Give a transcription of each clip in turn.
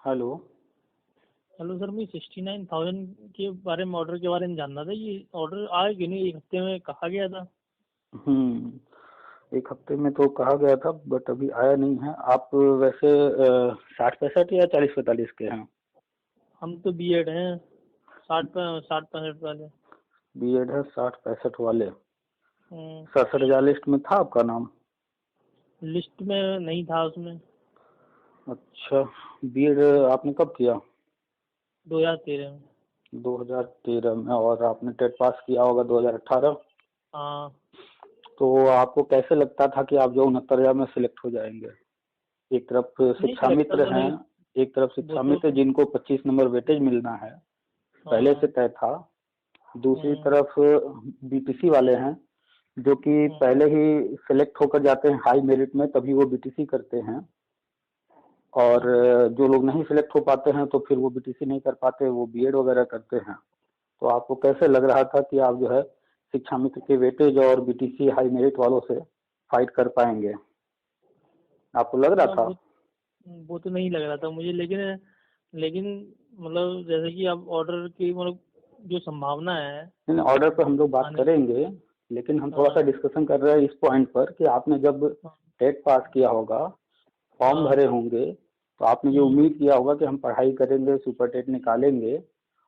Hello. Hello sir, मैं 69,000 के बारे में ऑर्डर के बारे में जानना था। ये ऑर्डर आया क्यों नहीं? एक हफ्ते में कहा गया था। एक हफ्ते में तो कहा गया था बट अभी आया नहीं है। आप वैसे 60 65 या 40 45 के हैं? हम तो बीएड हैं, 60-65 वाले। बीएड है 60 65 वाले। हम्म, 67 हजार लिस्ट में था आपका नाम? लिस्ट में नहीं था उसमें। अच्छा। बीएड आपने कब किया? 2013 में। 2013 में। और आपने टेट पास किया होगा 2018। हाँ। तो आपको कैसे लगता था कि आप जो 69 हजार में सिलेक्ट हो जाएंगे? एक तरफ नहीं, शिक्षा लगता मित्र तो हैं, नहीं। एक तरफ वो शिक्षा तो। मित्र जिनको 25 नंबर वेटेज मिलना है, पहले से हाँ। तय था। दूसरी हम्म, तरफ बीटीसी वाले हैं जो कि हम्म, पहले ही सिलेक्ट होकर जाते हैं हाई मेरिट में, तभी वो बीटीसी करते हैं। और हम्म। जो लोग नहीं सिलेक्ट हो पाते हैं तो फिर वो बीटीसी नहीं कर पाते, वो बीएड वगैरह करते हैं। तो आपको कैसे लग रहा था कि आप जो है शिक्षा मित्र के वेटेज और बीटीसी हाई मेरिट वालों से फाइट कर पाएंगे? आपको लग रहा हाँ, था? वो तो नहीं लग रहा था मुझे, लेकिन लेकिन मतलब जैसे कि अब ऑर्डर की मतलब जो संभावना है नहीं, ऑर्डर पर हम लोग बात आने। करेंगे, लेकिन हम थोड़ा सा हाँ, डिस्कशन कर रहे हैं इस पॉइंट पर कि आपने जब हाँ, टेट पास किया होगा, फॉर्म हाँ। भरे होंगे, तो आपने ये हम्म, उम्मीद किया होगा कि हम पढ़ाई करेंगे, सुपर टेट निकालेंगे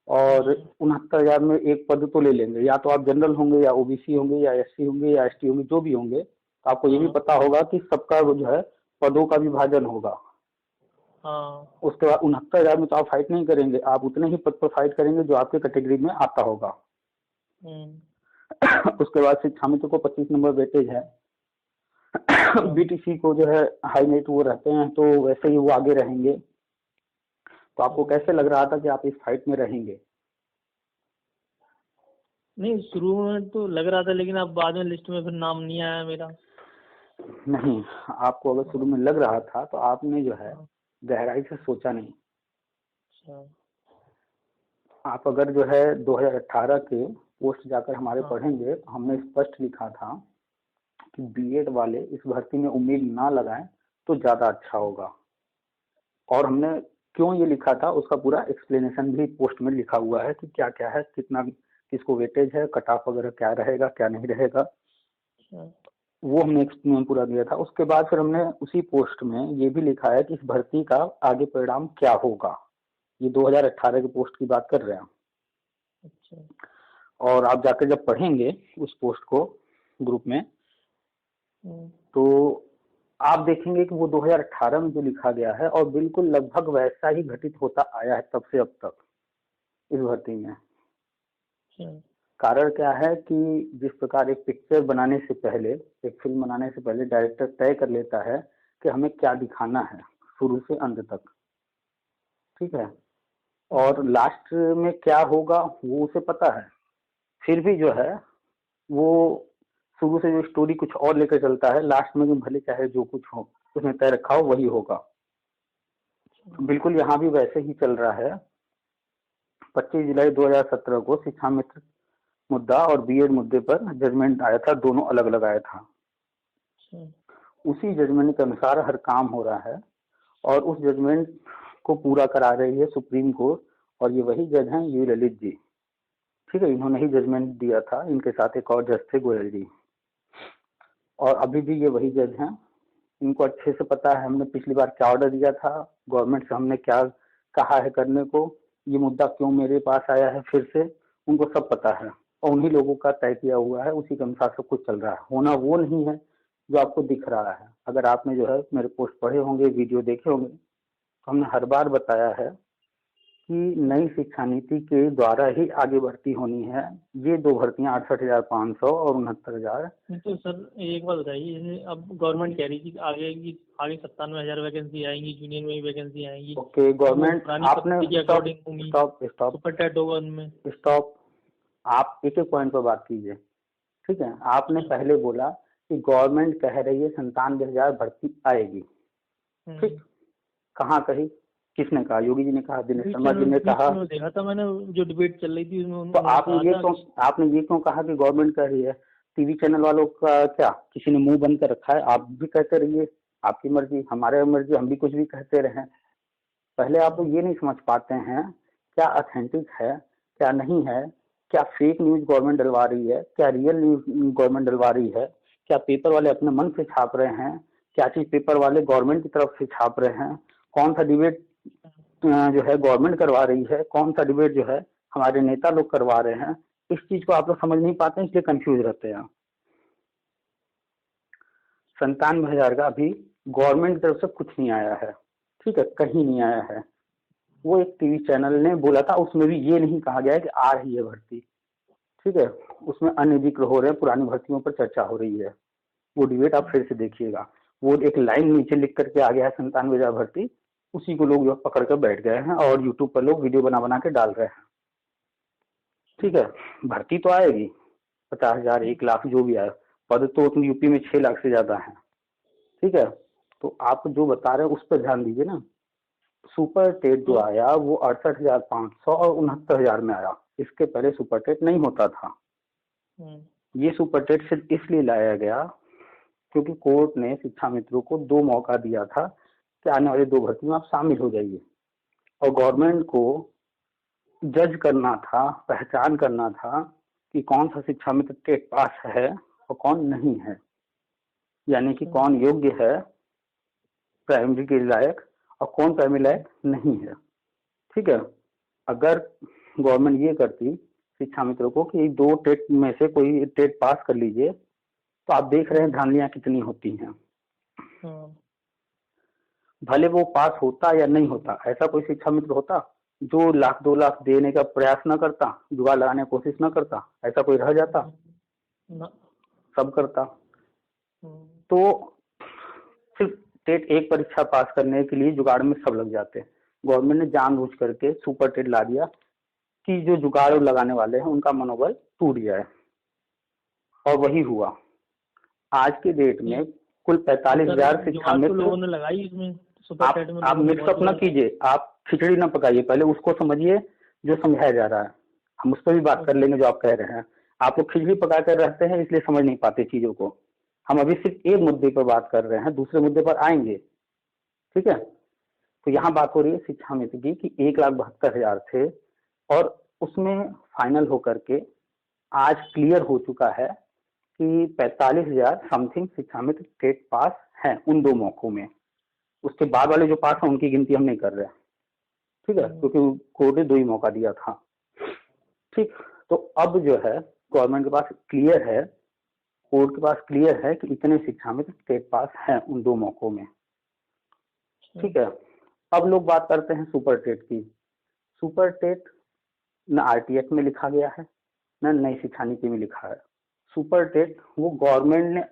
और हम्म, 69 हजार में एक पद तो ले लेंगे। या तो आप जनरल होंगे या ओबीसी होंगे या एससी होंगे या एसटी होंगे, जो भी होंगे। तो आपको ये भी हाँ, पता होगा कि सबका वो जो है पदों का विभाजन होगा। हाँ। उसके बाद 69 हजार में तो आप फाइट नहीं करेंगे, आप उतने ही पद पर फाइट करेंगे जो आपके कैटेगरी में आता होगा। हम्म, उसके बाद शिक्षा मित्र को 25 नंबर वेटेज है। हाँ। बीटीसी को जो है हाई मेरिट वो रहते हैं, तो वैसे ही वो आगे रहेंगे। तो आपको हम्म। कैसे लग रहा था कि आप इस फाइट में रहेंगे? नहीं, शुरू में तो लग रहा था, लेकिन अब बाद में लिस्ट में फिर नाम नहीं आया मेरा। नहीं, आपको अगर शुरू हाँ, में लग रहा था तो आपने जो है हाँ। गहराई से सोचा नहीं। अच्छा। आप अगर जो है 2018 के पोस्ट जाकर हमारे हाँ, पढ़ेंगे तो हमने स्पष्ट लिखा था कि बीएड वाले इस भर्ती में उम्मीद ना लगाएं तो ज्यादा अच्छा होगा। और हमने क्यों ये लिखा था उसका पूरा एक्सप्लेनेशन भी पोस्ट में लिखा हुआ है कि क्या क्या है, कितना किसको वेटेज है, कट ऑफ वगैरह क्या रहेगा क्या नहीं रहेगा। अच्छा। वो हमने एक्सप्लेन पूरा दिया था। उसके बाद फिर हमने उसी पोस्ट में ये भी लिखा है कि इस भर्ती का आगे परिणाम क्या होगा। ये 2018 के पोस्ट की बात कर रहे हैं। अच्छा। और आप जाकर जब पढ़ेंगे उस पोस्ट को ग्रुप में, हम्म, तो आप देखेंगे कि वो 2018 में जो लिखा गया है और बिल्कुल लगभग वैसा ही घटित होता आया है तब से अब तक इस भर्ती में। अच्छा। कारण क्या है कि जिस प्रकार एक पिक्चर बनाने से पहले, एक फिल्म बनाने से पहले डायरेक्टर तय कर लेता है कि हमें क्या दिखाना है शुरू से अंत तक, ठीक है, और हम्म, लास्ट में क्या होगा वो उसे पता है। फिर भी जो है वो शुरू से जो स्टोरी कुछ और लेकर चलता है, लास्ट में भी भले चाहे जो कुछ हो उसने तय रखा हो वही होगा। अच्छा। बिल्कुल यहाँ भी वैसे ही चल रहा है। 25 जुलाई 2017 को शिक्षा मित्र मुद्दा और बीएड मुद्दे पर जजमेंट आया था, दोनों अलग अलग आया था। अच्छा। उसी जजमेंट के अनुसार हर काम हो रहा है और उस जजमेंट को पूरा करा रही है सुप्रीम कोर्ट। और ये वही जज हैं यू ललित जी, ठीक है, इन्होंने ही जजमेंट दिया था, इनके साथ एक और जज थे गोयल जी। और अभी भी ये वही जज हैं। इनको अच्छे से पता है हमने पिछली बार क्या ऑर्डर दिया था, गवर्नमेंट से हमने क्या कहा है करने को, ये मुद्दा क्यों मेरे पास आया है फिर से, उनको सब पता है। और उन्हीं लोगों का तय किया हुआ है, उसी के अनुसार सब कुछ चल रहा है। होना वो नहीं है जो आपको दिख रहा है। अगर आपने जो है मेरे पोस्ट पढ़े होंगे, वीडियो देखे होंगे, तो हमने हर बार बताया है कि नई शिक्षा नीति के द्वारा ही आगे भर्ती होनी है। ये दो भर्तियां 68,500 और 69 हजार। तो सर, एक बात बताइए, जैसे अब गवर्नमेंट कह रही थी कि आगे 97,000 वैकेंसी आएंगी, जूनियर में भी वैकेंसी आएंगी। ओके, तो वो गवर्नमेंट पुरानी आपने पद्धति के स्टॉप अकॉर्डिंग होंगी। स्टॉप स्टॉप सुपर टेट होगा उनमें। स्टॉप। आप एक एक पॉइंट पर बात कीजिए, ठीक है। आपने अच्छा। पहले बोला कि गवर्नमेंट कह रही है 97,000 भर्ती आएगी, ठीक। हम्म। कहाँ कही? किसने कहा? योगी जी ने कहा, दिनेश न्यूज शर्मा जी चैनल ने न्यूज कहा। चैनल में देखा था मैंने, जो डिबेट चल रही थी उसमें तो उन्होंने कहा था कि। आपने ये क्यों कहा कि गवर्नमेंट कह रही है? टीवी चैनल वालों का क्या किसी ने मुंह बंद कर रखा है? आप भी कहते रहिए, आपकी मर्जी, हमारे मर्जी, हम भी कुछ भी कहते रहे। पहले आप लोग ये नहीं समझ पाते हैं क्या ऑथेंटिक है क्या नहीं है, क्या फेक न्यूज गवर्नमेंट डलवा रही है, क्या रियल न्यूज गवर्नमेंट डलवा रही है, क्या पेपर वाले अपने मन से छाप रहे हैं, क्या चीज पेपर वाले गवर्नमेंट की तरफ से छाप रहे हैं, कौन सा डिबेट जो है गवर्नमेंट करवा रही है, कौन सा डिबेट जो है हमारे नेता लोग करवा रहे हैं। इस चीज को आप लोग समझ नहीं पाते हैं, इसलिए कंफ्यूज रहते हैं। 97,000 का अभी गवर्नमेंट की तरफ से कुछ नहीं आया है, ठीक है, कहीं नहीं आया है। वो एक टीवी चैनल ने बोला था, उसमें भी ये नहीं कहा गया है कि आ रही है भर्ती, ठीक है, उसमें अन्य जिक्र हो रहे हैं, पुरानी भर्तियों पर चर्चा हो रही है। वो डिबेट आप फिर से देखिएगा, वो एक लाइन नीचे लिख करके आ गया है 97,000 भर्ती, उसी को लोग जो पकड़ कर बैठ गए हैं और यूट्यूब पर लोग वीडियो बना बना के डाल रहे हैं। ठीक है, भर्ती तो आएगी 50,000 1 लाख जो भी आए, पद तो यूपी में 6 लाख से ज्यादा है, ठीक है। तो आप जो बता रहे हैं उस पर ध्यान दीजिए ना। सुपर टेट जो आया वो 68,500 और 69,000 में आया, इसके पहले सुपर टेट नहीं होता था। ये सुपर टेट सिर्फ इसलिए लाया गया क्योंकि कोर्ट ने शिक्षा मित्रों को 2 मौका दिया था कि आने वाली 2 भर्ती में आप शामिल हो जाइए, और गवर्नमेंट को जज करना था, पहचान करना था कि कौन सा शिक्षा मित्र टेट पास है और कौन नहीं है, यानी कि कौन योग्य है प्राइमरी के लायक और कौन प्राइमरी लायक नहीं है, ठीक है। अगर गवर्नमेंट ये करती शिक्षा मित्रों को कि 2 टेट में से कोई टेट पास कर लीजिए, तो आप देख रहे हैं धांधलियां कितनी होती हैं। भले वो पास होता या नहीं होता, ऐसा कोई शिक्षा मित्र होता जो 1 लाख 2 लाख देने का प्रयास न करता, जुगाड़ लगाने की कोशिश न करता, ऐसा कोई रह जाता? सब करता। तो सिर्फ टेट एक परीक्षा पास करने के लिए जुगाड़ में सब लग जाते हैं। गवर्नमेंट ने जानबूझ करके सुपर टेट ला दिया कि जो जुगाड़ लगाने वाले हैं उनका मनोबल टूट जाए, और वही हुआ। आज के डेट में कुल 45,000 शिक्षा मित्र लोगों ने लगाई इसमें। आप मिक्सअप न कीजिए, आप खिचड़ी न पकाइए, पहले उसको समझिए जो समझाया जा रहा है, हम उस पर भी बात कर लेंगे जो आप कह रहे हैं। आप लोग खिचड़ी पका कर रहते हैं इसलिए समझ नहीं पाते चीजों को। हम अभी सिर्फ एक मुद्दे पर बात कर रहे हैं, दूसरे मुद्दे पर आएंगे, ठीक है। तो यहाँ बात हो रही है शिक्षा मित्र की कि 1,72,000 थे, और उसमें फाइनल होकर के आज क्लियर हो चुका है कि 45,000 समथिंग शिक्षा मित्र टेट पास हैं उन 2 मौकों में। उसके बाद वाले जो पास है उनकी गिनती हम नहीं कर रहे, ठीक है, क्योंकि कोर्ट ने 2 ही मौका दिया था, ठीक। तो अब जो है गवर्नमेंट के पास क्लियर है, कोर्ट के पास क्लियर है कि इतने शिक्षा मित्र टेट पास हैं उन 2 मौकों में, ठीक है। अब लोग बात करते हैं सुपर टेट की। सुपर टेट न आरटीएफ में लिखा गया है न नई शिक्षा नीति में लिखा है। सुपर टेट वो गवर्नमेंट ने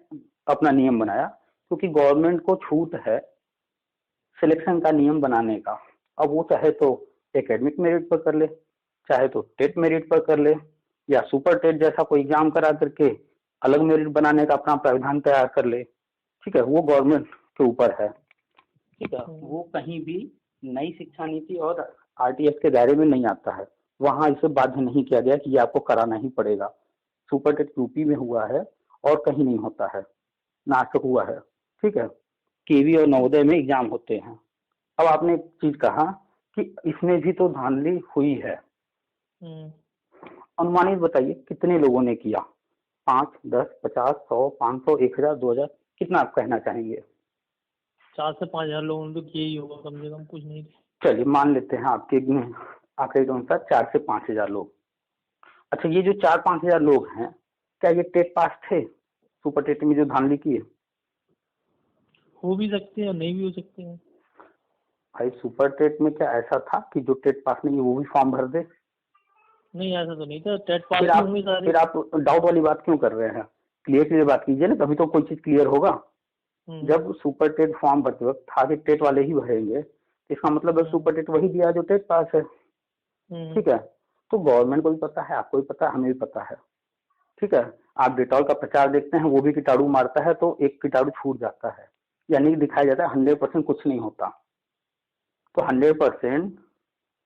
अपना नियम बनाया, क्योंकि गवर्नमेंट को छूट है सिलेक्शन का नियम बनाने का। अब वो चाहे तो एकेडमिक मेरिट पर कर ले, चाहे तो टेट मेरिट पर कर ले, या सुपर टेट जैसा कोई एग्जाम करा करके अलग मेरिट बनाने का अपना प्राविधान तैयार कर ले, ठीक है। वो गवर्नमेंट के ऊपर है, ठीक है। वो कहीं भी नई शिक्षा नीति और आरटीएफ के दायरे में नहीं आता है, वहां इसे बाध्य नहीं किया गया कि ये आपको कराना ही पड़ेगा। सुपर टेट यूपी में हुआ है और कहीं नहीं होता है, ना आज तक हुआ है, ठीक है। केवी और नवोदय में एग्जाम होते हैं। अब आपने एक चीज कहा कि इसमें भी तो धांधली हुई है, अनुमानित बताइए कितने लोगों ने किया? 5, 10, 50, 100, 500, 1,000, 2,000, कितना आप कहना चाहेंगे? 4 से 5,000 लोगों ने तो किया ही होगा कम से कम, कुछ नहीं। चलिए मान लेते हैं आपके आंकड़े के अनुसार 4 से 5,000 लोग। अच्छा, ये जो 4-5,000 लोग हैं, क्या ये टेट पास थे? सुपर टेट में जो धांधली की है, हो भी सकते हैं और नहीं भी हो सकते हैं। भाई सुपर टेट में क्या ऐसा था कि जो टेट पास नहीं है वो भी फॉर्म भर दे? नहीं, ऐसा तो नहीं था। टेट पास फिर आप डाउट वाली बात क्यों कर रहे हैं? क्लियर बात कीजिए ना, तभी तो कोई चीज क्लियर होगा। जब सुपर टेट फॉर्म भरते वक्त था कि टेट वाले ही भरेंगे, इसका मतलब है सुपर टेट वही दिया जो टेट पास है, ठीक है। तो गवर्नमेंट को भी पता है, आपको भी पता है, हमें भी पता है, ठीक है। आप डेटॉल का प्रचार देखते हैं, वो भी कीटाणु मारता है तो एक कीटाणु छूट जाता है, यानी दिखाया जाता है 100% कुछ नहीं होता। तो 100%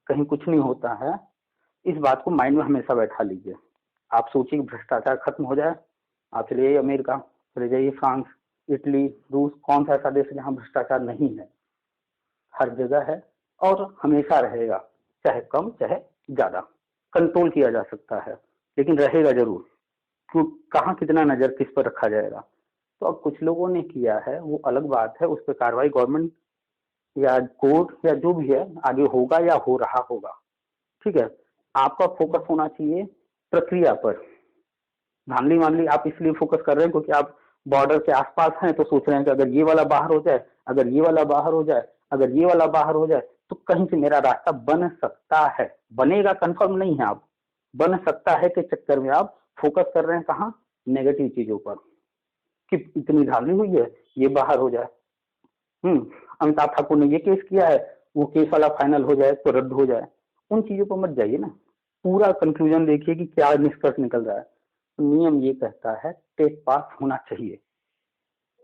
कहीं कुछ नहीं होता है, इस बात को माइंड में हमेशा बैठा लीजिए। आप सोचिए कि भ्रष्टाचार खत्म हो जाए, आप चले जाइए अमेरिका, चले जाइए फ्रांस, इटली, रूस, कौन सा ऐसा देश है जहाँ भ्रष्टाचार नहीं है? हर जगह है, और हमेशा रहेगा, चाहे कम चाहे ज्यादा, कंट्रोल किया जा सकता है लेकिन रहेगा जरूर। क्यों, कहाँ कितना नजर किस पर रखा जाएगा। तो अब कुछ लोगों ने किया है वो अलग बात है, उस पर कार्रवाई गवर्नमेंट या कोर्ट या जो भी है आगे होगा या हो रहा होगा। ठीक है, आपका फोकस होना चाहिए प्रक्रिया पर। धांधली मामली आप इसलिए फोकस कर रहे हैं क्योंकि आप बॉर्डर के आसपास हैं तो सोच रहे हैं कि अगर ये वाला बाहर हो जाए, अगर ये वाला बाहर हो जाए, अगर ये वाला बाहर हो जाए तो कहीं से मेरा रास्ता बन सकता है। बनेगा कंफर्म नहीं है, आप बन सकता है के चक्कर में आप फोकस कर रहे हैं कहाँ, नेगेटिव चीजों पर, कि इतनी धांधली हुई है ये बाहर हो जाए। अमिताभ ठाकुर ने ये केस किया है, वो केस वाला फाइनल हो जाए तो रद्द हो जाए। उन चीजों पर मत जाइए ना, पूरा कंक्लूजन देखिए कि क्या निष्कर्ष निकल रहा है। नियम ये कहता है टेट पास होना चाहिए,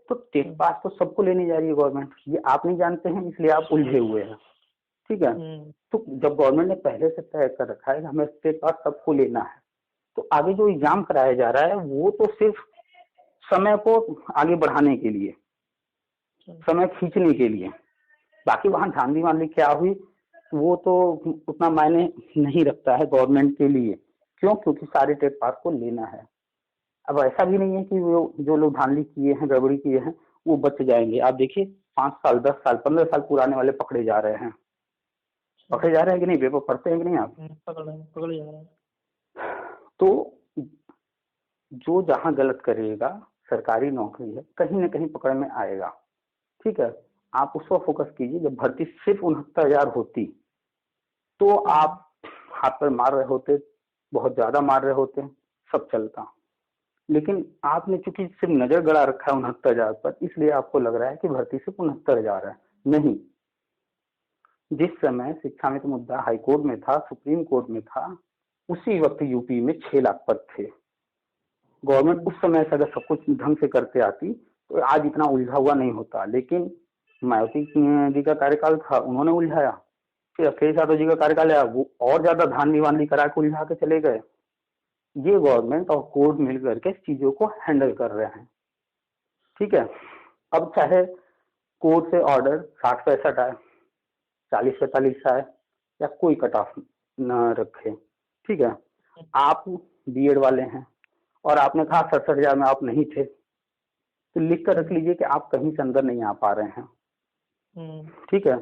तो टेट पास तो सबको लेने जा रही है गवर्नमेंट, ये आप नहीं जानते हैं इसलिए आप उलझे हुए हैं। ठीक है, तो जब गवर्नमेंट ने पहले से तय कर रखा है कि हमें टेट पास सबको लेना है, तो आगे जो एग्जाम कराया जा रहा है वो तो सिर्फ समय को आगे बढ़ाने के लिए, समय खींचने के लिए। बाकी वहां धांधली वांधली क्या हुई वो तो उतना मायने नहीं रखता है गवर्नमेंट के लिए। क्यों, क्योंकि सारे टेट पास को लेना है। अब ऐसा भी नहीं है कि वो जो लोग धांधली किए हैं, गड़बड़ी किए हैं, वो बच जाएंगे। आप देखिए 5 साल 10 साल 15 साल पुराने वाले पकड़े जा रहे हैं, पकड़े जा रहे हैं कि नहीं, पेपर पढ़ते हैं कि नहीं आप? पकड़े जा रहे हैं। तो जो जहां गलत करेगा, सरकारी नौकरी है, कहीं ना कहीं पकड़ में आएगा। ठीक है, आप उस पर फोकस कीजिए। जब भर्ती सिर्फ 69,000 होती तो आप हाथ पर मार रहे होते, बहुत ज्यादा मार रहे होते, सब चलता। लेकिन आपने चूंकि सिर्फ नजर गड़ा रखा है 69,000 पर, इसलिए आपको लग रहा है कि भर्ती सिर्फ 69,000 है। नहीं, जिस समय शिक्षा में तो मुद्दा हाईकोर्ट में था, सुप्रीम कोर्ट में था, उसी वक्त यूपी में 6 लाख पद थे। गवर्नमेंट उस समय से अगर सब कुछ ढंग से करते आती तो आज इतना उलझा हुआ नहीं होता। लेकिन मायावती जी का कार्यकाल था, उन्होंने उलझाया। फिर अखिलेश यादव जी का कार्यकाल आया, वो और ज्यादा धांधली वांधली करा के उलझा के चले गए। ये गवर्नमेंट और कोर्ट मिलकर के चीजों को हैंडल कर रहे हैं। ठीक है, अब चाहे कोर्ट से ऑर्डर 60-65 आए, 40-45 आए, या कोई कट ऑफ न रखे। ठीक है, आप बीएड वाले हैं और आपने कहा 67,000 में आप नहीं थे, तो लिख कर रख लीजिए कि आप कहीं से अंदर नहीं आ पा रहे हैं। ठीक है,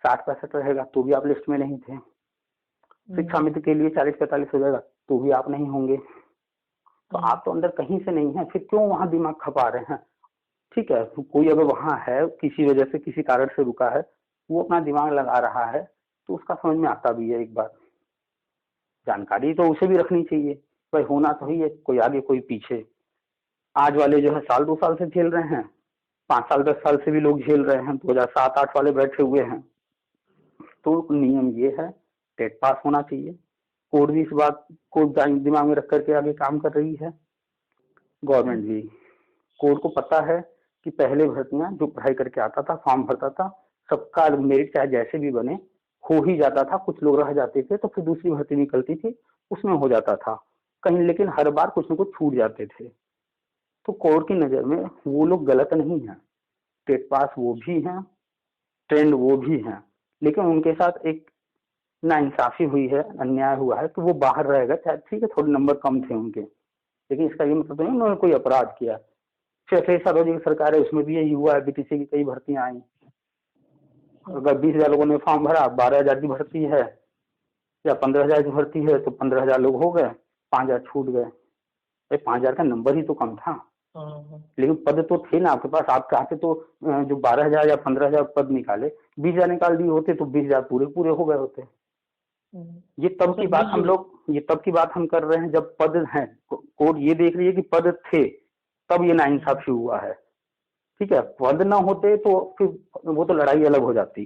60-65 रहेगा तो भी आप लिस्ट में नहीं थे। शिक्षा मित्र के लिए 40-45 हो जाएगा तो भी आप नहीं होंगे। तो आप तो अंदर कहीं से नहीं है, फिर क्यों वहां दिमाग खपा रहे हैं? ठीक है, तो कोई अगर वहां है, किसी वजह से किसी कारण से रुका है, वो अपना दिमाग लगा रहा है, तो उसका समझ में आता भी है। एक बार जानकारी तो उसे भी रखनी चाहिए, भाई होना तो ही है, कोई आगे कोई पीछे। आज वाले जो है 1-2 साल से झेल रहे हैं, 5 साल 10 साल से भी लोग झेल रहे हैं, 2007-8 वाले बैठे हुए हैं। तो नियम ये है, टेट पास होना चाहिए। कोर्ट भी इस बात को दिमाग में रख करके आगे काम कर रही है, गवर्नमेंट भी। कोर्ट को पता है कि पहले भर्तियां जो पढ़ाई करके आता था, फॉर्म भरता था, सबका मेरिट चाहे जैसे भी बने हो ही जाता था। कुछ लोग रह जाते थे तो फिर दूसरी भर्ती निकलती थी, उसमें हो जाता था कहीं, लेकिन हर बार कुछ न कुछ छूट जाते थे। तो कोर्ट की नजर में वो लोग गलत नहीं है, टेट पास वो भी हैं, ट्रेंड वो भी हैं, लेकिन उनके साथ एक नाइंसाफी हुई है, अन्याय हुआ है कि वो बाहर रहेगा। चाहे ठीक है थोड़े नंबर कम थे उनके, लेकिन इसका ये मतलब नहीं उन्होंने कोई अपराध किया। फिर अखिलेश यादव जी की सरकार है, उसमें भी यही हुआ है, बीटीसी की कई भर्तियां आई। अगर 20,000 लोगों ने फॉर्म भरा, 12,000 की भर्ती है या 15,000 की भर्ती है, तो 15,000 लोग हो गए, 5,000 छूट गए। 5,000 का नंबर ही तो कम था, लेकिन पद तो थे ना आपके पास। आप चाहते तो जो 12,000 या 15,000 पद निकाले, 20,000 निकाल दिए होते तो 20,000 पूरे पूरे हो गए होते। ये तब की बात हम लोग, ये तब की बात हम कर रहे हैं जब पद हैं। कोर्ट ये देख रही है कि पद थे, तब ये नाइंसाफी हुआ है। ठीक है, पद ना होते तो फिर वो तो लड़ाई अलग हो जाती।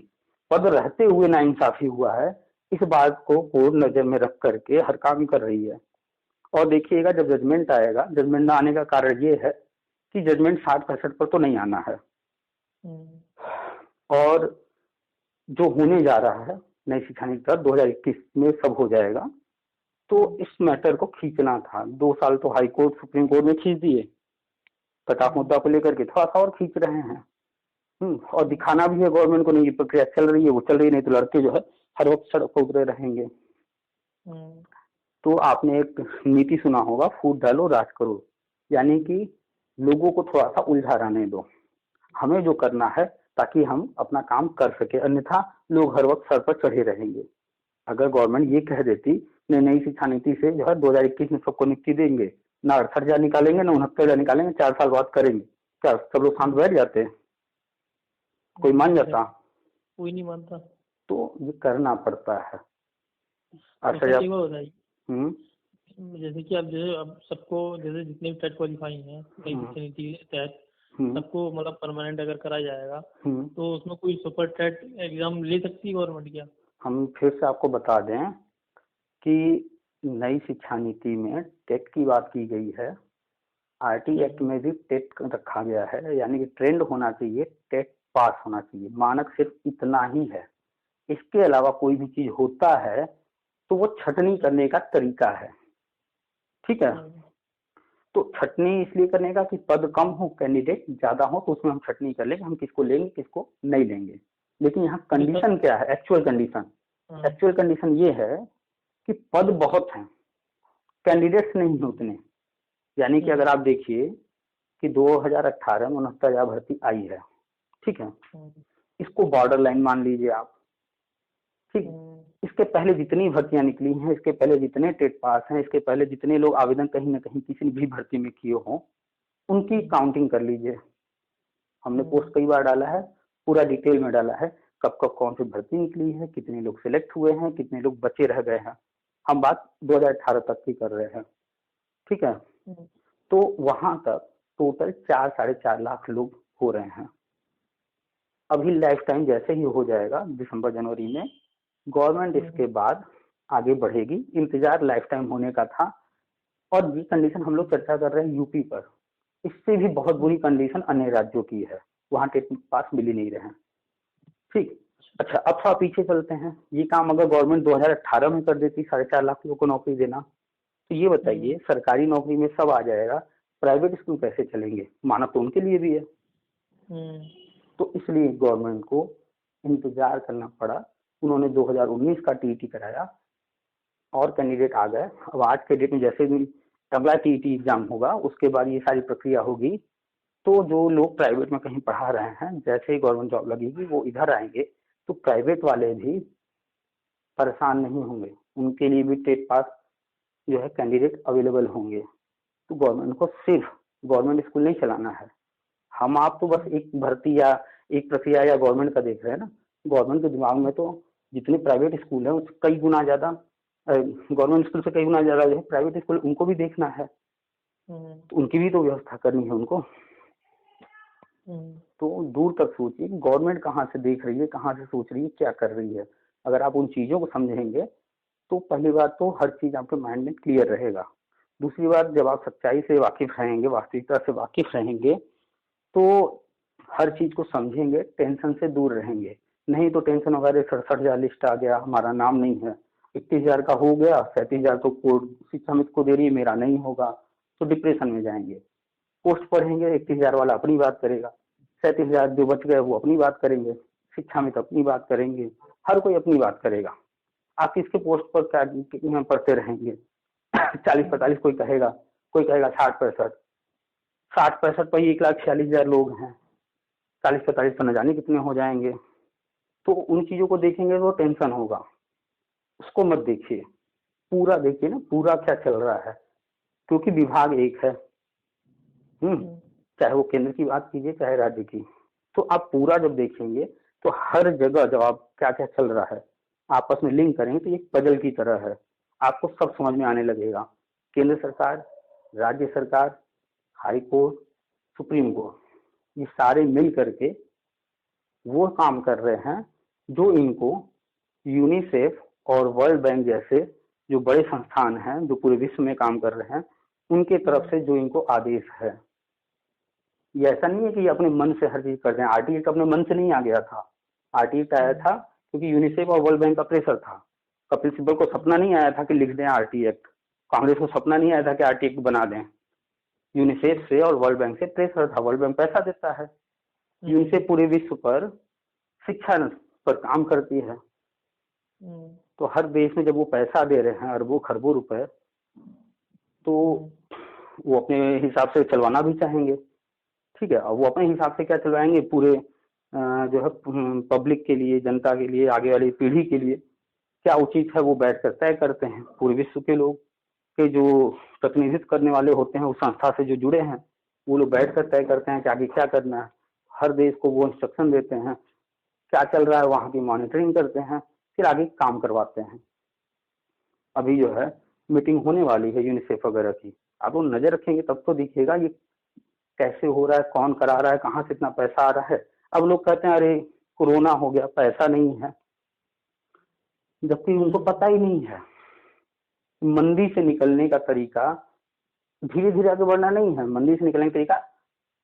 पद रहते हुए नाइंसाफी हुआ है, इस बात को कोर्ट नजर में रख करके हर काम कर रही है। और देखिएगा जब जजमेंट आएगा, जजमेंट ना आने का कारण ये है कि जजमेंट 60-65 पर तो नहीं आना है। और जो होने जा रहा है नई शिक्षा नीति 2021 में सब हो जाएगा। तो इस मैटर को खींचना था, 2 साल तो हाई कोर्ट सुप्रीम कोर्ट में खींच दिए, कट ऑफ मुद्दा को लेकर के थोड़ा सा और खींच रहे हैं। और दिखाना भी है गवर्नमेंट को, नहीं ये प्रक्रिया चल रही है, वो चल रही है, नहीं तो लड़के जो है हर वक्त सड़क पर उतरे रहेंगे। तो आपने एक नीति सुना होगा, फूट डालो राज करो, यानी कि लोगों को थोड़ा सा उलझा रहने दो, हमें जो करना है ताकि हम अपना काम कर सके, अन्यथा लोग हर वक्त सर पर चढ़े रहेंगे। अगर गवर्नमेंट ये कह देती नई शिक्षा नीति से जो है 2021 में सबको नियुक्ति देंगे, ना 68,000 निकालेंगे ना 69,000 निकालेंगे, 4 साल बाद करेंगे, क्या सब लोग शांत बैठ जाते? कोई मान जाता? कोई नहीं मानता। तो ये करना पड़ता है। अच्छा जैसे कि अब सबको, जैसे जितने भी टेट क्वालिफाई हैं नई शिक्षा नीति के तहत, सबको मतलब परमानेंट अगर कराया जाएगा तो उसमें कोई सुपर टेट एग्जाम ले सकती है गवर्नमेंट क्या? हम फिर से आपको बता दें कि नई शिक्षा नीति में टेट की बात की गई है, आरटी एक्ट में भी टेट रखा गया है, यानी कि ट्रेंड होना चाहिए, टेट पास होना चाहिए, मानक सिर्फ इतना ही है। इसके अलावा कोई भी चीज होता है तो वो छटनी करने का तरीका है, ठीक है। तो छटनी इसलिए करने का कि पद कम हो, कैंडिडेट ज्यादा हो, तो उसमें हम छटनी कर लेंगे, हम किसको लेंगे किसको नहीं लेंगे। लेकिन यहाँ कंडीशन क्या है, एक्चुअल कंडीशन ये है कि पद बहुत हैं, कैंडिडेट्स नहीं हैं उतने। यानी कि अगर आप देखिए कि 2018 में 69,000 भर्ती आई है, ठीक है, इसको बॉर्डर लाइन मान लीजिए आप, ठीक। इसके पहले जितनी भर्तियां निकली हैं, इसके पहले जितने टेट पास हैं, इसके पहले जितने लोग आवेदन कहीं ना कहीं किसी भी भर्ती में किए हों, उनकी काउंटिंग कर लीजिए। हमने पोस्ट कई बार डाला है, पूरा डिटेल में डाला है, कब कब कौन सी भर्ती निकली है, कितने लोग सिलेक्ट हुए हैं, कितने लोग बचे रह गए हैं। हम बात 2018 तक की कर रहे हैं, ठीक है। तो वहां तक टोटल 4-4.5 लाख लोग हो रहे हैं। अभी लाइफ टाइम जैसे ही हो जाएगा दिसंबर जनवरी में, गवर्नमेंट इसके बाद आगे बढ़ेगी, इंतजार लाइफ टाइम होने का था। और ये कंडीशन हम लोग चर्चा कर रहे हैं यूपी पर, इससे भी बहुत बुरी कंडीशन अन्य राज्यों की है, वहां टेट पास मिल ही नहीं रहे हैं, ठीक। अच्छा अब थोड़ा पीछे चलते हैं, ये काम अगर गवर्नमेंट 2018 में कर देती 4.5 लाख लोगों को नौकरी देना, तो ये बताइए सरकारी नौकरी में सब आ जाएगा, प्राइवेट स्कूल कैसे चलेंगे? मानक तो उनके लिए भी है। तो इसलिए गवर्नमेंट को इंतजार करना पड़ा, उन्होंने 2019 का टीईटी कराया और कैंडिडेट आ गए। अब आज के डेट में जैसे भी अगला टीईटी एग्जाम होगा उसके बाद ये सारी प्रक्रिया होगी, तो जो लोग प्राइवेट में कहीं पढ़ा रहे हैं, जैसे ही गवर्नमेंट जॉब लगेगी वो इधर आएंगे, तो प्राइवेट वाले भी परेशान नहीं होंगे, उनके लिए भी टेट पास जो है कैंडिडेट अवेलेबल होंगे। तो गवर्नमेंट को सिर्फ गवर्नमेंट स्कूल नहीं चलाना है, हम आप तो बस एक भर्ती या एक प्रक्रिया या गवर्नमेंट का देख रहे हैं ना, गवर्नमेंट के दिमाग में तो जितने प्राइवेट स्कूल है उससे कई गुना ज्यादा, गवर्नमेंट स्कूल से कई गुना ज्यादा जो है प्राइवेट स्कूल, उनको भी देखना है, तो उनकी भी तो व्यवस्था करनी है उनको। तो दूर तक सोचिए गवर्नमेंट कहाँ से देख रही है, कहाँ से सोच रही है, क्या कर रही है। अगर आप उन चीजों को समझेंगे तो पहली बात तो हर चीज आपके माइंड में क्लियर रहेगा। दूसरी बात, जब आप सच्चाई से वाकिफ रहेंगे, वास्तविकता से वाकिफ रहेंगे, तो हर चीज को समझेंगे, टेंशन से दूर रहेंगे। नहीं तो टेंशन वगैरह 67,000 लिस्ट आ गया, हमारा नाम नहीं है, 31,000 का हो गया, 37,000 तो कोर्ट शिक्षा मित्र को दे रही है, मेरा नहीं होगा, तो डिप्रेशन में जाएंगे। पोस्ट पढ़ेंगे, 31,000 वाला अपनी बात करेगा, 37,000 जो बच गए वो अपनी बात करेंगे, शिक्षा मित्र अपनी बात करेंगे, हर कोई अपनी बात करेगा। आप किसके पोस्ट पर क्या पढ़ते रहेंगे? 40-45 कोई कहेगा 60-65, 60-65 पर 1,46,000 लोग हैं, 40-45 तो न जाने कितने हो जाएंगे। तो उन चीजों को देखेंगे तो टेंशन होगा, उसको मत देखिए, पूरा देखिए ना, पूरा क्या चल रहा है, क्योंकि विभाग एक है, चाहे वो केंद्र की बात कीजिए चाहे राज्य की। तो आप पूरा जब देखेंगे तो हर जगह जब आप क्या क्या चल रहा है आपस में लिंक करेंगे तो एक पजल की तरह है, आपको सब समझ में आने लगेगा। केंद्र सरकार, राज्य सरकार, हाई कोर्ट, सुप्रीम कोर्ट, ये सारे मिल करके वो काम कर रहे हैं जो इनको यूनिसेफ और वर्ल्ड बैंक जैसे जो बड़े संस्थान हैं जो पूरे विश्व में काम कर रहे हैं, उनके तरफ से जो इनको आदेश है। ये ऐसा नहीं है कि ये अपने मन से हर चीज कर रहे हैं। आरटी एक्ट अपने मन से नहीं आ गया था, आरटी एक्ट आया था क्योंकि यूनिसेफ और वर्ल्ड बैंक का प्रेशर था। कपिल सिब्बल को सपना नहीं आया था कि लिख दें आरटी एक्ट, कांग्रेस को सपना नहीं आया था कि आरटी एक्ट बना दें। यूनिसेफ से और वर्ल्ड बैंक से प्रेशर था, वर्ल्ड बैंक पैसा देता है, यूनिसेफ पूरे विश्व पर शिक्षा पर काम करती है। तो हर देश में जब वो पैसा दे रहे हैं अरबों खरबों रुपए, तो वो अपने हिसाब से चलवाना भी चाहेंगे। ठीक है, और वो अपने हिसाब से क्या चलवाएंगे, पूरे जो है पब्लिक के लिए, जनता के लिए, आगे वाली पीढ़ी के लिए क्या उचित है वो बैठ कर तय करते हैं। पूरे विश्व के लोग के जो प्रतिनिधित्व करने वाले होते हैं उस संस्था से जो जुड़े हैं, वो लोग बैठ कर तय करते हैं कि आगे क्या करना है। हर देश को वो इंस्ट्रक्शन देते हैं, क्या चल रहा है वहाँ की मॉनिटरिंग करते हैं, फिर आगे काम करवाते हैं। अभी जो है मीटिंग होने वाली है यूनिसेफ वगैरह की, आप लोग नजर रखेंगे तब तो दिखेगा ये कैसे हो रहा है, कौन करा रहा है, कहाँ से इतना पैसा आ रहा है। अब लोग कहते हैं अरे कोरोना हो गया पैसा नहीं है, जबकि उनको पता ही नहीं है मंदी से निकलने का तरीका धीरे धीरे आगे बढ़ना नहीं है। मंदी से निकलने का तरीका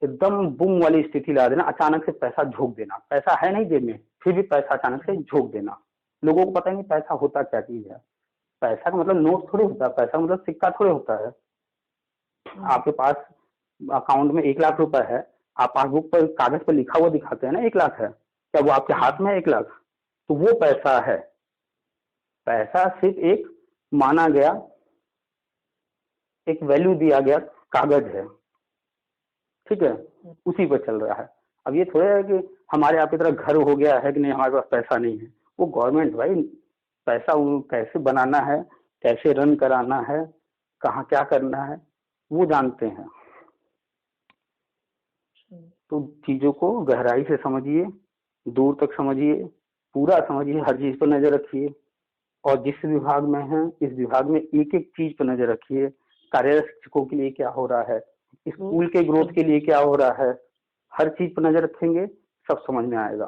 एकदम बूम वाली स्थिति ला देना, अचानक से पैसा झोंक देना। पैसा है नहीं जेब में, फिर भी पैसा अचानक से झोंक देना। लोगों को पता नहीं पैसा होता क्या चीज है। पैसा का मतलब नोट थोड़े होता है, पैसा मतलब सिक्का थोड़े होता है। आपके पास अकाउंट में 1 लाख रुपए है, आप पासबुक पर कागज पर लिखा हुआ दिखाते हैं ना 1 लाख है, क्या वो आपके हाथ में है 1 लाख? तो वो पैसा है। पैसा सिर्फ एक माना गया, एक वैल्यू दिया गया कागज है। ठीक है, उसी पर चल रहा है। अब ये थोड़ा है कि हमारे आप की तरह घर हो गया है कि नहीं हमारे पास पैसा नहीं है। वो गवर्नमेंट भाई पैसा कैसे बनाना है, कैसे रन कराना है, कहाँ क्या करना है वो जानते हैं। तो चीजों को गहराई से समझिए, दूर तक समझिए, पूरा समझिए, हर चीज पर नजर रखिए। और जिस विभाग में है इस विभाग में एक एक चीज पर नजर रखिए। कार्यरत शिक्षकों के लिए क्या हो रहा है, स्कूल के ग्रोथ के लिए क्या हो रहा है, हर चीज पर नजर रखेंगे, सब समझ में आएगा।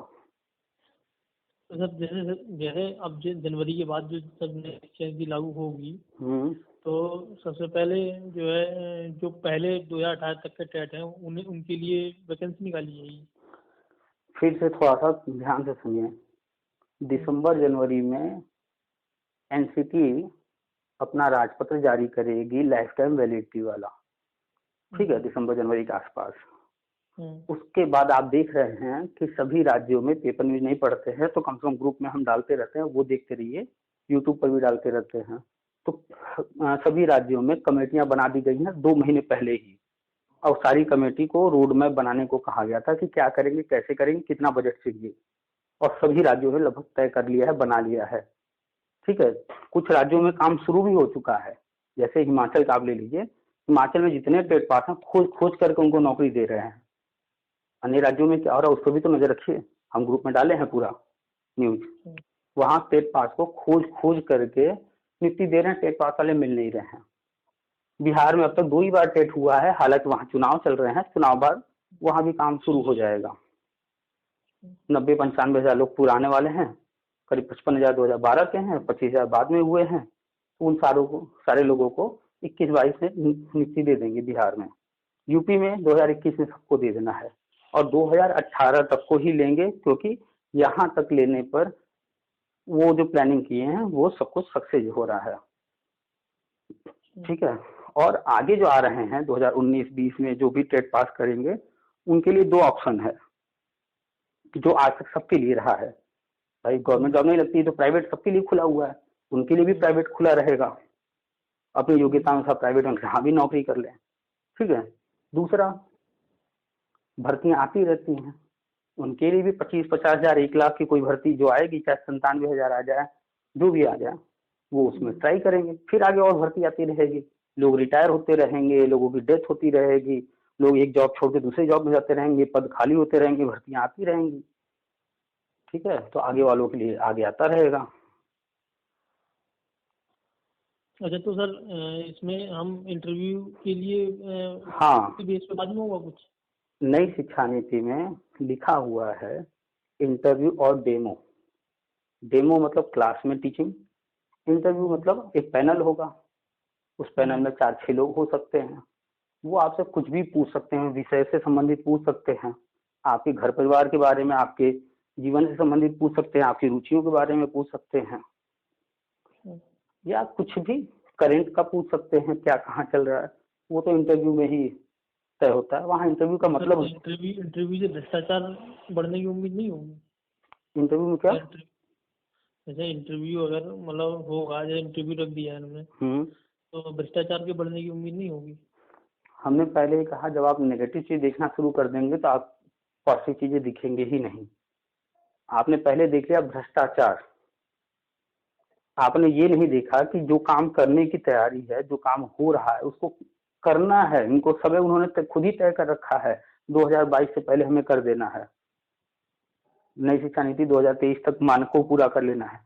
तो सर जैसे जैसे अब जनवरी के बाद जो सब शिक्षा नीति लागू होगी, तो सबसे पहले जो है जो पहले 2018 तक के टेट हैं उन्हें उनके लिए वैकेंसी निकाली जाएगी। फिर से थोड़ा सा ध्यान से सुनिए। दिसंबर जनवरी में एनसीटी अपना राजपत्र जारी करेगी लाइफ टाइम वैलिडिटी वाला। ठीक है, दिसंबर जनवरी के आसपास। उसके बाद आप देख रहे हैं कि सभी राज्यों में पेपर न्यूज नहीं पढ़ते हैं, तो कम से कम ग्रुप में हम डालते रहते हैं, वो देखते रहिए, यूट्यूब पर भी डालते रहते हैं। तो सभी राज्यों में कमेटियां बना दी गई हैं 2 महीने पहले ही, और सारी कमेटी को रोड मैप बनाने को कहा गया था कि क्या करेंगे, कैसे करेंगे, कितना बजट चाहिए, और सभी राज्यों ने लगभग तय कर लिया है, बना लिया है। ठीक है, कुछ राज्यों में काम शुरू भी हो चुका है, जैसे हिमाचल का आप ले लीजिए। हिमाचल में जितने टेट पास हैं खोज करके उनको नौकरी दे रहे हैं। अन्य राज्यों में क्या हो रहा है उस पर भी तो नजर रखिए, हम ग्रुप में डाले हैं पूरा न्यूज। वहां टेट पास को खोज करके नियुक्ति दे रहे हैं, टेट पास वाले मिल नहीं रहे हैं। बिहार में अब तक 2 ही बार टेट हुआ है, हालांकि वहां चुनाव चल रहे हैं, चुनाव बाद वहां भी काम शुरू हो जाएगा। 90-95 हजार लोग पुराने वाले हैं, करीब 55 हजार 2012 के हैं, 25 हजार बाद में हुए हैं। उन सारे लोगों को 21-22 में नियुक्ति दे देंगे बिहार में। यूपी में 2021 में सबको दे देना है, और 2018 तक को ही लेंगे, क्योंकि यहाँ तक लेने पर वो जो प्लानिंग किए हैं वो सब कुछ सक्सेस हो रहा है। ठीक है, और आगे जो आ रहे हैं 2019-20 में जो भी टेट पास करेंगे उनके लिए 2 ऑप्शन है जो आज तक सबके लिए रहा है। भाई गवर्नमेंट जॉब नहीं लगती तो प्राइवेट सबके लिए खुला हुआ है, उनके लिए भी प्राइवेट खुला रहेगा। अपनी योग्यता अनुसार प्राइवेट में जहाँ भी नौकरी कर लें। ठीक है, दूसरा भर्तियां आती रहती हैं, उनके लिए भी 25-50 हजार 1 लाख की कोई भर्ती जो आएगी, चाहे 97 हजार आ जाए, जो भी आ जाए, वो उसमें ट्राई करेंगे। फिर आगे और भर्ती आती रहेगी, लोग रिटायर होते रहेंगे, लोगों की डेथ होती रहेगी, लोग एक जॉब छोड़ के दूसरे जॉब में जाते रहेंगे, पद खाली होते रहेंगे, भर्तियां आती रहेंगी। ठीक है, तो आगे वालों के लिए आगे आता रहेगा। अच्छा, तो सर इसमें हम इंटरव्यू के लिए हाँ, बेस पे बाद में होगा कुछ? नई शिक्षा नीति में लिखा हुआ है इंटरव्यू और डेमो। डेमो मतलब क्लास में टीचिंग, इंटरव्यू मतलब एक पैनल होगा, उस पैनल में 4-6 लोग हो सकते हैं। वो आपसे कुछ भी पूछ सकते हैं, विषय से संबंधित पूछ सकते हैं, आपके घर परिवार के बारे में, आपके जीवन से संबंधित पूछ सकते हैं, आपकी रुचियों के बारे में पूछ सकते हैं, या कुछ भी करेंट का पूछ सकते हैं, क्या कहाँ चल रहा है, वो तो इंटरव्यू में ही तय होता है। वहाँ इंटरव्यू का मतलब इंटरव्यू से भ्रष्टाचार बढ़ने की उम्मीद नहीं होगी। इंटरव्यू में क्या? जैसे इंटरव्यू अगर मतलब होगा, जैसे इंटरव्यू रख दिया है इन्होंने, तो भ्रष्टाचार के बढ़ने की उम्मीद नहीं होगी। हमने पहले ही कहा, जब आप नेगेटिव चीज देखना शुरू कर देंगे तो आप पॉजिटिव चीजें दिखेंगे ही नहीं। आपने पहले देख लिया भ्रष्टाचार, आपने ये नहीं देखा कि जो काम करने की तैयारी है, जो काम हो रहा है उसको करना है। इनको समय उन्होंने खुद ही तय कर रखा है, 2022 से पहले हमें कर देना है, नई शिक्षा नीति 2023 तक मानक को पूरा कर लेना है।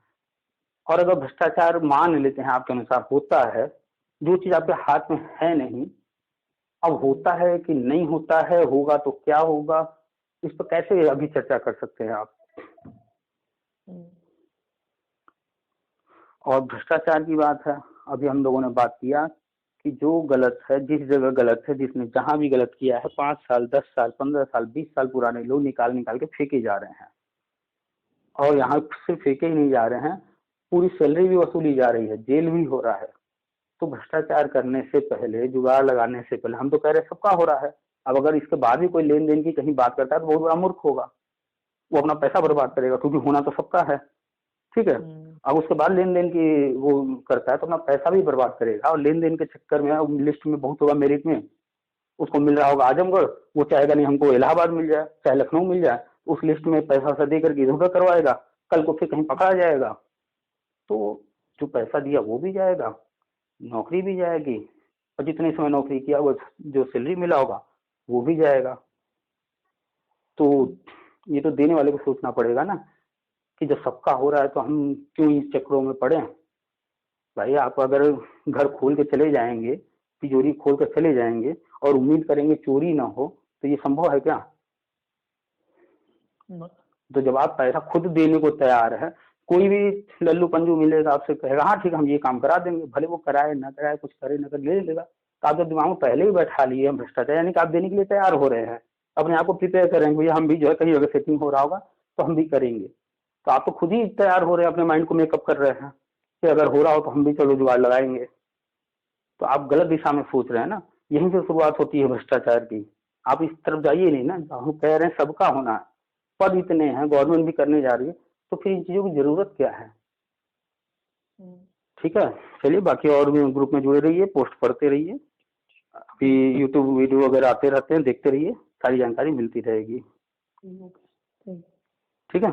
और अगर भ्रष्टाचार मान लेते हैं आपके अनुसार होता है, जो चीज आपके हाथ में है नहीं, अब होता है कि नहीं होता है, होगा तो क्या होगा, इस पर कैसे अभी चर्चा कर सकते हैं आप? और भ्रष्टाचार की बात है, अभी हम लोगों ने बात किया कि जो गलत है, जिस जगह गलत है, जिसने जहां भी गलत किया है, 5 साल 10 साल 15 साल 20 साल पुराने लोग निकाल के फेंके जा रहे हैं। और यहाँ सिर्फ फेंके ही नहीं जा रहे हैं, पूरी सैलरी भी वसूली जा रही है, जेल भी हो रहा है। तो भ्रष्टाचार करने से पहले, जुगाड़ लगाने से पहले, हम तो कह रहे हैं सबका हो रहा है, अब अगर इसके बाद भी कोई लेन देन की कहीं बात करता है तो बहुत बड़ा मूर्ख होगा, वो अपना पैसा बर्बाद करेगा, क्योंकि होना तो सबका है, ठीक है। अब उसके बाद लेन देन की वो करता है तो अपना पैसा भी बर्बाद करेगा, और लेन देन के चक्कर में लिस्ट में बहुत होगा, मेरिट में उसको मिल रहा होगा आजमगढ़, वो चाहेगा नहीं हमको इलाहाबाद मिल जाए, चाहे लखनऊ मिल जाए, उस लिस्ट में पैसा सा दे करके इधर करवाएगा, कल को फिर कहीं पकड़ा जाएगा तो जो पैसा दिया वो भी जाएगा, नौकरी भी जाएगी, और जितने समय नौकरी किया वो जो सैलरी मिला होगा वो भी जाएगा। तो ये तो देने वाले को सोचना पड़ेगा ना, कि जब सबका हो रहा है तो हम क्यों इस चक्रों में पड़े। भाई आप अगर घर खोल के चले जाएंगे, तिजोरी खोल कर चले जाएंगे और उम्मीद करेंगे चोरी ना हो, तो ये संभव है क्या? तो जब आप पैसा खुद देने को तैयार है, कोई भी लल्लू पंजू मिलेगा आपसे कहेगा हाँ ठीक हम ये काम करा देंगे, भले वो कराए ना कराए, कुछ करे ना करे, ले लेगा। तो आप तो दिमाग में पहले ही बैठा लिए हम भ्रष्टाचार, यानी कि आप देने के लिए तैयार हो रहे हैं, अपने आप को प्रिपेयर करेंगे, भैया हम भी जो है कहीं अगर सेटिंग हो रहा होगा तो हम भी करेंगे। तो आप तो खुद ही तैयार हो रहे हैं, अपने माइंड को मेकअप कर रहे हैं कि अगर हो रहा हो तो हम भी चलो जुगाड़ लगाएंगे। तो आप गलत दिशा में सोच रहे हैं ना, यहीं से शुरुआत होती है भ्रष्टाचार की। आप इस तरफ जाइए नहीं ना, हम कह रहे हैं सबका होना है, पद इतने हैं, गवर्नमेंट भी करने जा रही है, तो फिर इन चीजों की जरूरत क्या है? ठीक है, चलिए बाकी और भी ग्रुप में जुड़े रहिए, पोस्ट पढ़ते रहिए, अभी यूट्यूब वीडियो वगैरह आते रहते हैं, देखते रहिए, सारी जानकारी मिलती रहेगी। ठीक है।